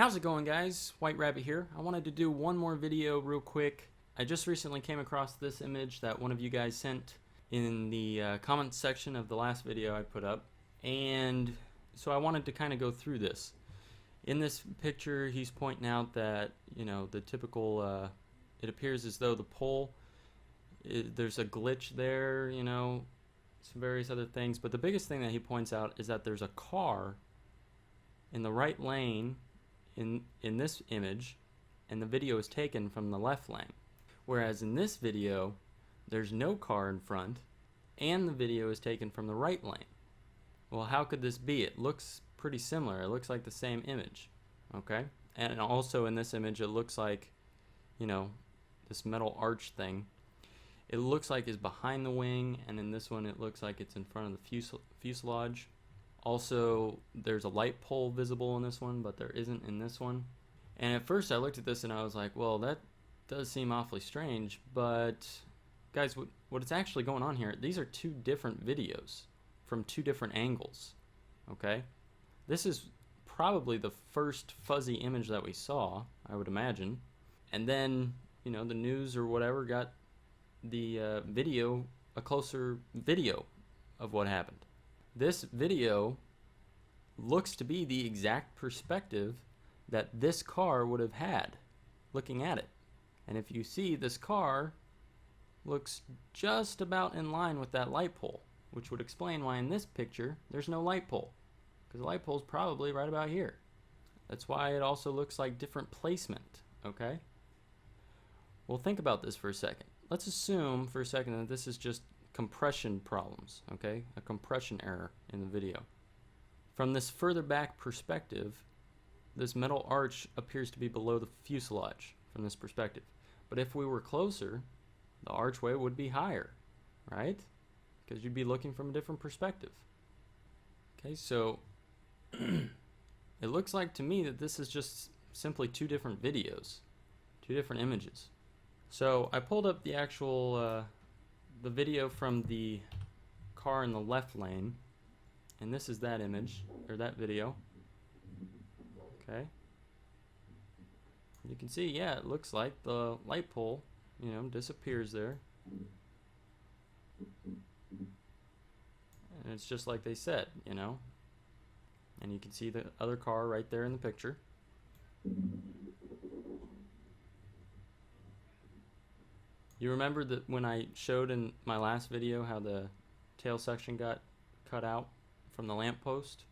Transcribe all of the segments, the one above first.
How's it going, guys? White Rabbit here. I wanted to do one more video real quick. I just recently came across this image that one of you guys sent in the comments section of the last video I put up, and so I wanted to kind of go through this. In this picture, he's pointing out that, you know, the typical, it appears as though the pole, there's a glitch there, you know, some various other things, but the biggest thing that he points out is that there's a car in the right lane in this image, and the video is taken from the left lane. Whereas in this video, there's no car in front, and the video is taken from the right lane. Well, how could this be? It looks pretty similar. It looks like the same image, okay? And also in this image, it looks like, you know, this metal arch thing, it looks like is behind the wing, and in this one, it looks like it's in front of the fuselage. Also, there's a light pole visible in this one, but there isn't in this one. And at first I looked at this and I was like, well, that does seem awfully strange, but guys, what is actually going on here, these are two different videos from two different angles, okay? This is probably the first fuzzy image that we saw, I would imagine. And then, you know, the news or whatever got the video, a closer video of what happened. This video looks to be the exact perspective that this car would have had looking at it. And if you see, this car looks just about in line with that light pole, which would explain why in this picture there's no light pole, because the light pole is probably right about here. That's why it also looks like different placement, okay? Well, think about this for a second. Let's assume for a second that this is just compression problems, okay? A compression error in the video. From this further back perspective, this metal arch appears to be below the fuselage from this perspective. But if we were closer, the archway would be higher, right? Because you'd be looking from a different perspective. Okay, so it looks like to me that this is just simply two different videos, two different images. So I pulled up the actual the video from the car in the left lane, and this is that image, or that video. Okay. You can see, yeah, it looks like the light pole, you know, disappears there. And it's just like they said, you know. And you can see the other car right there in the picture. You remember that when I showed in my last video how the tail section got cut out from the lamppost?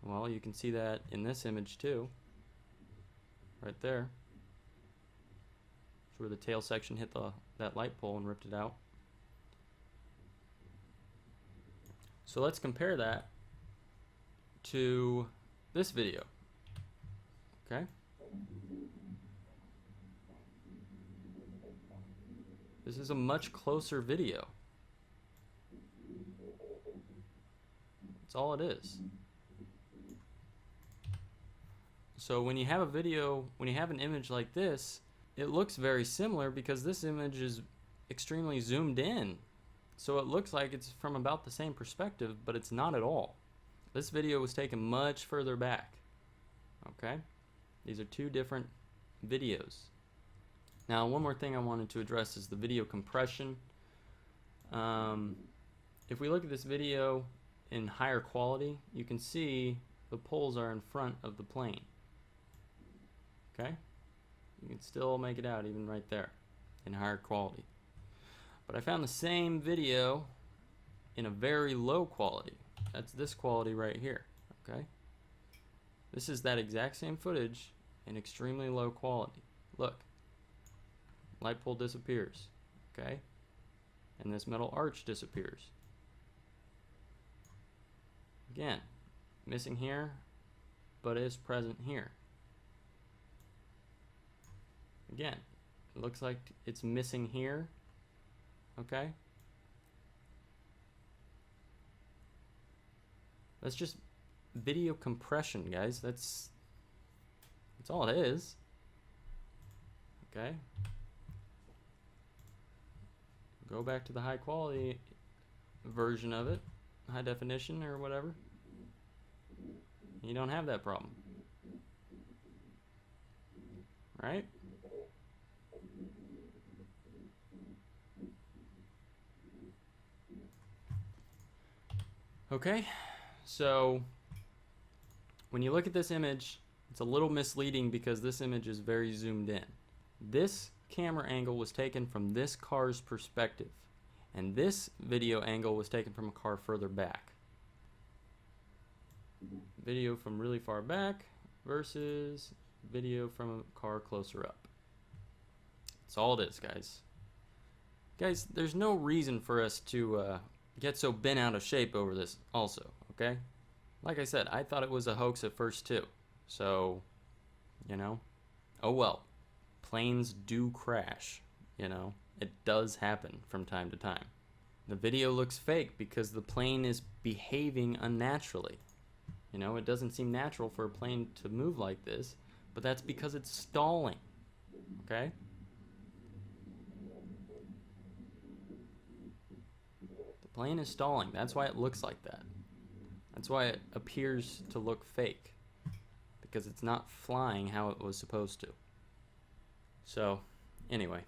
Well, you can see that in this image too. Right there. It's where the tail section hit that light pole and ripped it out. So let's compare that to this video. Okay? This is a much closer video. That's all it is. So when you have a video, when you have an image like this, it looks very similar because this image is extremely zoomed in. So it looks like it's from about the same perspective, but it's not at all. This video was taken much further back. Okay? These are two different videos. Now, one more thing I wanted to address is the video compression. If we look at this video in higher quality, you can see the poles are in front of the plane. Okay? You can still make it out even right there in higher quality. But I found the same video in a very low quality. That's this quality right here. Okay? This is that exact same footage in extremely low quality. Look. Light pole disappears, okay? And this metal arch disappears. Again, missing here, but is present here. Again, it looks like it's missing here, okay? That's just video compression, guys. That's all it is, okay? Go back to the high quality version of it, high definition or whatever. You don't have that problem. right? Okay, so when you look at this image, it's a little misleading because this image is very zoomed in. This camera angle was taken from this car's perspective, and this video angle was taken from a car further back. Video from really far back versus video from a car closer up. That's all it is, guys. Guys, there's no reason for us to get so bent out of shape over this also, okay? Like I said, I thought it was a hoax at first too. So, you know, oh well. Planes do crash, you know. It does happen from time to time. The video looks fake because the plane is behaving unnaturally. You know, it doesn't seem natural for a plane to move like this, but that's because it's stalling, okay? The plane is stalling. That's why it looks like that. That's why it appears to look fake, because it's not flying how it was supposed to. So, anyway.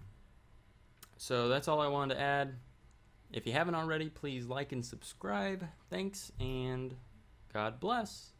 So that's all I wanted to add. If you haven't already, please like and subscribe. Thanks, and God bless.